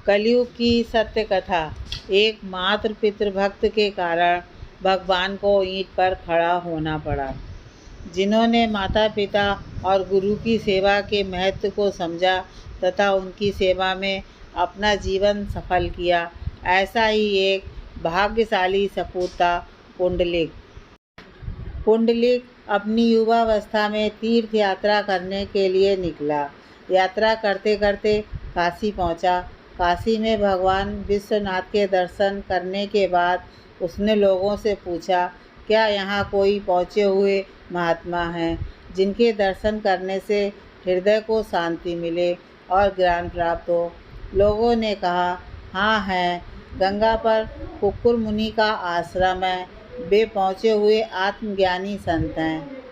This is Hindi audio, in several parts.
कलयुग की सत्य कथा। एक मात्र पितृभक्त के कारण भगवान को ईंट पर खड़ा होना पड़ा। जिन्होंने माता पिता और गुरु की सेवा के महत्व को समझा तथा उनकी सेवा में अपना जीवन सफल किया, ऐसा ही एक भाग्यशाली सपूत था पुंडलिक। पुंडलिक अपनी युवावस्था में तीर्थ यात्रा करने के लिए निकला। यात्रा करते करते काशी पहुंचा। काशी में भगवान विश्वनाथ के दर्शन करने के बाद उसने लोगों से पूछा, क्या यहाँ कोई पहुँचे हुए महात्मा हैं जिनके दर्शन करने से हृदय को शांति मिले और ज्ञान प्राप्त हो? लोगों ने कहा, हाँ हैं। गंगा पर कुक्कुर मुनि का आश्रम है। वे पहुँचे हुए आत्मज्ञानी संत हैं।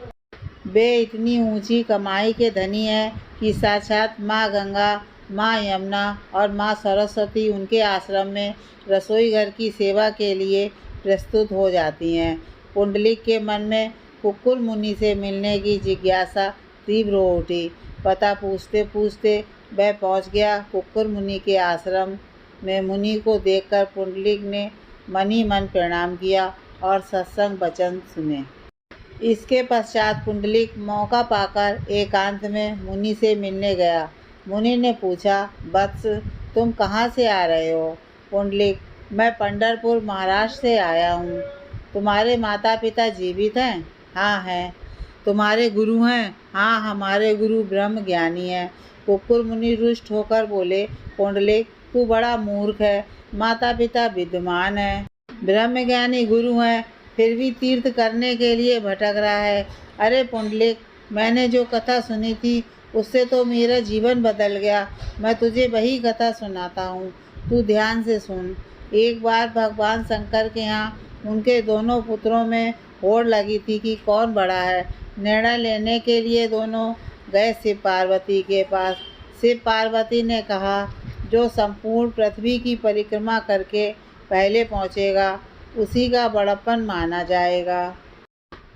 वे इतनी ऊंची कमाई के धनी हैं कि साक्षात माँ गंगा, माँ यमुना और माँ सरस्वती उनके आश्रम में रसोई घर की सेवा के लिए प्रस्तुत हो जाती हैं। पुंडलिक के मन में कुक्कुर मुनि से मिलने की जिज्ञासा तीव्र हो उठी। पता पूछते पूछते वह पहुंच गया कुक्कुर मुनि के आश्रम में। मुनि को देखकर पुंडलिक ने मन ही मन प्रणाम किया और सत्संग वचन सुने। इसके पश्चात पुंडलिक मौका पाकर एकांत में मुनि से मिलने गया। मुनि ने पूछा, वत्स, तुम कहाँ से आ रहे हो? पुंडलिक, मैं पंढरपुर महाराष्ट्र से आया हूँ। तुम्हारे माता पिता जीवित हैं? हाँ हैं। तुम्हारे गुरु हैं? हाँ, हमारे गुरु ब्रह्म ज्ञानी हैं। कुक्कुर मुनि रुष्ट होकर बोले, पुंडलिक, तू बड़ा मूर्ख है। माता पिता विद्यमान हैं, ब्रह्म ज्ञानी गुरु हैं, फिर भी तीर्थ करने के लिए भटक रहा है। अरे पुंडलिक, मैंने जो कथा सुनी थी उससे तो मेरा जीवन बदल गया। मैं तुझे वही कथा सुनाता हूँ, तू ध्यान से सुन। एक बार भगवान शंकर के यहाँ उनके दोनों पुत्रों में होड़ लगी थी कि कौन बड़ा है। निर्णय लेने के लिए दोनों गए शिव पार्वती के पास। शिव पार्वती ने कहा, जो संपूर्ण पृथ्वी की परिक्रमा करके पहले पहुँचेगा उसी का बड़प्पन माना जाएगा।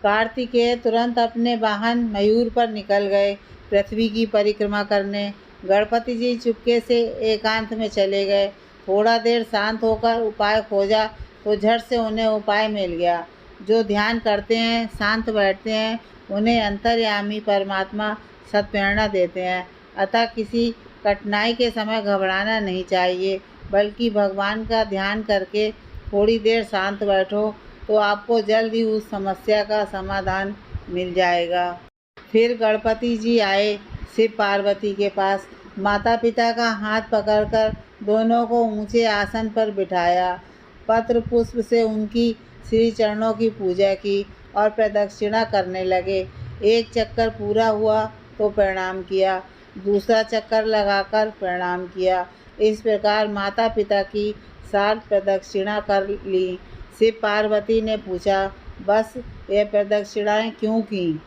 कार्तिकेय तुरंत अपने वाहन मयूर पर निकल गए पृथ्वी की परिक्रमा करने। गणपति जी चुपके से एकांत में चले गए। थोड़ा देर शांत होकर उपाय खोजा तो झट से उन्हें उपाय मिल गया। जो ध्यान करते हैं, शांत बैठते हैं, उन्हें अंतर्यामी परमात्मा सत्प्रेरणा देते हैं। अतः किसी कठिनाई के समय घबराना नहीं चाहिए, बल्कि भगवान का ध्यान करके थोड़ी देर शांत बैठो तो आपको जल्द ही उस समस्या का समाधान मिल जाएगा। फिर गणपति जी आए शिव पार्वती के पास। माता पिता का हाथ पकड़कर दोनों को ऊंचे आसन पर बिठाया। पत्र पुष्प से उनकी श्री चरणों की पूजा की और प्रदक्षिणा करने लगे। एक चक्कर पूरा हुआ तो प्रणाम किया, दूसरा चक्कर लगाकर प्रणाम किया। इस प्रकार माता पिता की 7 प्रदक्षिणा कर ली। शिव पार्वती ने पूछा, बस ये प्रदक्षिणाएं क्यों की?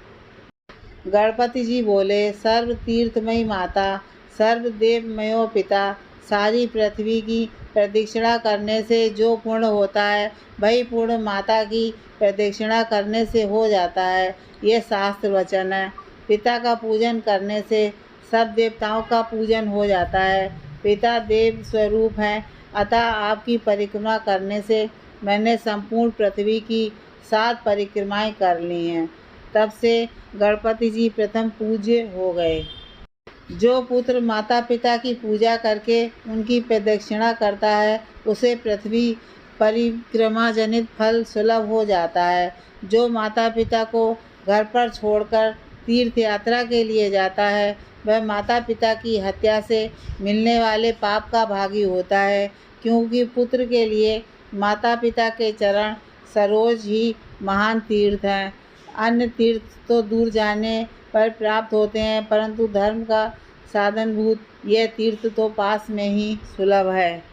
गणपति जी बोले, सर्व तीर्थमयी माता, सर्व देवमयो पिता, सारी पृथ्वी की प्रदक्षिणा करने से जो पुण्य होता है वही पुण्य माता की प्रदक्षिणा करने से हो जाता है। ये शास्त्र वचन है। पिता का पूजन करने से सब देवताओं का पूजन हो जाता है। पिता देव स्वरूप हैं, अतः आपकी परिक्रमा करने से मैंने संपूर्ण पृथ्वी की 7 परिक्रमाएं कर ली हैं। तब से गणपति जी प्रथम पूज्य हो गए। जो पुत्र माता पिता की पूजा करके उनकी प्रदक्षिणा करता है उसे पृथ्वी परिक्रमा जनित फल सुलभ हो जाता है। जो माता पिता को घर पर छोड़कर तीर्थ यात्रा के लिए जाता है वह माता पिता की हत्या से मिलने वाले पाप का भागी होता है, क्योंकि पुत्र के लिए माता पिता के चरण सरोज ही महान तीर्थ हैं। अन्य तीर्थ तो दूर जाने पर प्राप्त होते हैं, परंतु धर्म का साधनभूत यह तीर्थ तो पास में ही सुलभ है।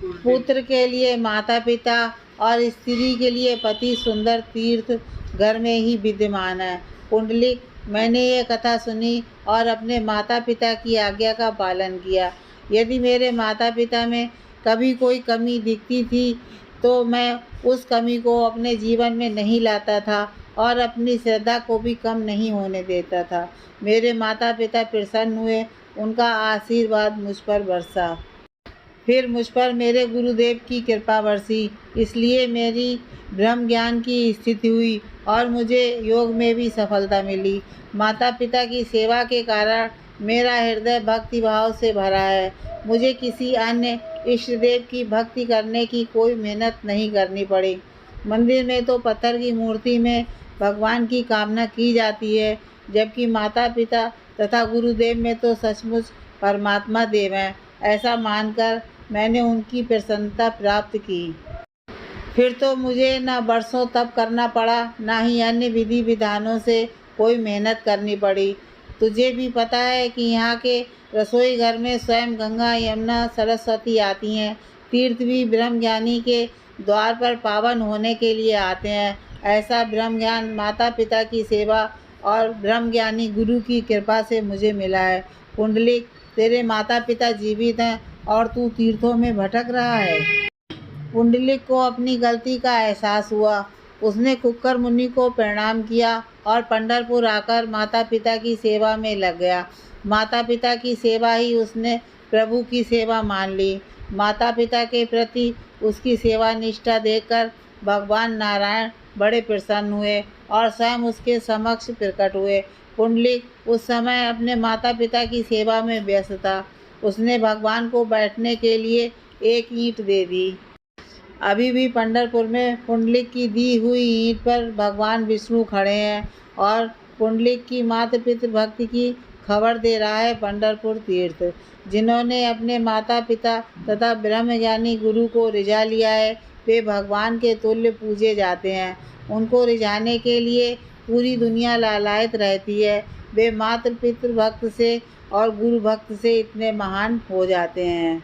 पुत्र के लिए माता पिता और स्त्री के लिए पति सुंदर तीर्थ घर में ही विद्यमान है। पुंडलिक, मैंने ये कथा सुनी और अपने माता पिता की आज्ञा का पालन किया। यदि मेरे माता पिता में कभी कोई कमी दिखती थी तो मैं उस कमी को अपने जीवन में नहीं लाता था और अपनी श्रद्धा को भी कम नहीं होने देता था। मेरे माता पिता प्रसन्न हुए, उनका आशीर्वाद मुझ पर बरसा। फिर मुझ पर मेरे गुरुदेव की कृपा बरसी, इसलिए मेरी ब्रह्म ज्ञान की स्थिति हुई और मुझे योग में भी सफलता मिली। माता पिता की सेवा के कारण मेरा हृदय भक्ति भाव से भरा है। मुझे किसी अन्य इष्ट देव की भक्ति करने की कोई मेहनत नहीं करनी पड़ी। मंदिर में तो पत्थर की मूर्ति में भगवान की कामना की जाती है, जबकि माता पिता तथा गुरुदेव में तो सचमुच परमात्मा देव हैं। ऐसा मानकर मैंने उनकी प्रसन्नता प्राप्त की। फिर तो मुझे न बरसों तप करना पड़ा, ना ही अन्य विधि विधानों से कोई मेहनत करनी पड़ी। तुझे भी पता है कि यहाँ के रसोई घर में स्वयं गंगा, यमुना, सरस्वती आती हैं। तीर्थ भी ब्रह्मज्ञानी के द्वार पर पावन होने के लिए आते हैं। ऐसा ब्रह्म ज्ञान माता पिता की सेवा और ब्रह्मज्ञानी गुरु की कृपा से मुझे मिला है। पुंडलिक, तेरे माता पिता जीवित हैं और तू तीर्थों में भटक रहा है। पुंडलिक को अपनी गलती का एहसास हुआ। उसने कुक्कर मुनि को प्रणाम किया और पंढरपुर आकर माता पिता की सेवा में लग गया। माता पिता की सेवा ही उसने प्रभु की सेवा मान ली। माता पिता के प्रति उसकी सेवा निष्ठा देखकर भगवान नारायण बड़े प्रसन्न हुए और स्वयं उसके समक्ष प्रकट हुए। पुंडलिक उस समय अपने माता पिता की सेवा में व्यस्त था। उसने भगवान को बैठने के लिए एक ईंट दे दी। अभी भी पंढरपुर में पुंडलिक की दी हुई ईंट पर भगवान विष्णु खड़े हैं और पुंडलिक की माता पितृ भक्ति की खबर दे रहा है पंढरपुर तीर्थ। जिन्होंने अपने माता पिता तथा ब्रह्मज्ञानी गुरु को रिझा लिया है, वे भगवान के तुल्य पूजे जाते हैं। उनको रिझाने के लिए पूरी दुनिया लालायित रहती है। वे मातृ पितृ भक्त से और गुरु भक्त से इतने महान हो जाते हैं।